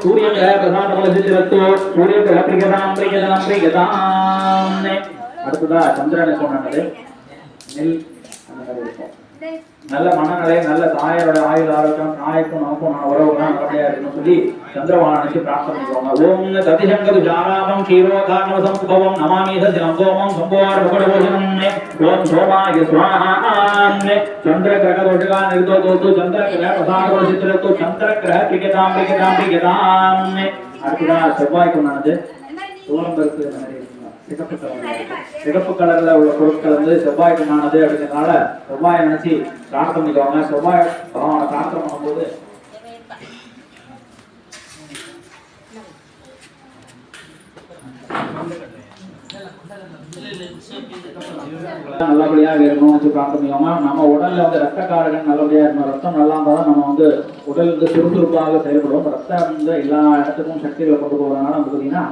சூரியகிரக பிரசாதமலசித்திரத்தோ சூரியகிரக பிரிகதாம் பிரிகதாம் பிரிகதாம். அடுத்ததா சந்திரனை சொன்னது நெல் அந்த மாதிரி இருக்கும். நல்ல மனநிலை, நல்ல தாயாரோட ஆயுள் ஆரோக்கியம், நாயக்கும் நமக்கும் உறவுதான் நல்லபடியா இருக்கணும்னு சொல்லி சந்திரவான நினைச்சு பிரார்த்தனை பண்ணுவாங்க. ஓம் ததிசங்கது ஜாராபம் க்ஷீரோதாரணவ சம்பவம் நமாமி சத்யம் சோமம் சம்போவார முகடபோஜனம். ஓம் சோமாய ஸ்வாஹாம். சந்திர கிரக தோஷகா நிர்தோதோது சந்திர கிரக பிரசாதோ சித்திரத்தோ சந்திர கிரக பிரிகதாம் பிரிகதாம் பிரிகதாம். அடுத்ததா செவ்வாய்க்கு உண்டானது சோளம்பருக்கு சிகப்பு கலர்ல உள்ள பொருட்கள் வந்து செவ்வாய்க்கு உண்டானது அப்படிங்கிறதுனால செவ்வாயை நினைச்சு பிரார்த்தனை பண்ணிக்குவாங்க. செவ்வாய் பகவானை பிரார்த்தனை பண்ணும்போது நல்லபடியா இருக்கணும் வச்சு பிரார்த்தனை பண்ணிக்குவாங்க. நம்ம உடல்ல வந்து ரத்த காரகன் நல்லபடியா இருக்கணும். ரத்தம் நல்லா இருந்தாலும் நம்ம வந்து உடல் வந்து சுறுசுறுப்பாக செயல்படுவோம். ரத்தம் வந்து எல்லா இடத்துக்கும் சக்திகளை கொண்டு போறதுனால வந்து பாத்தீங்கன்னா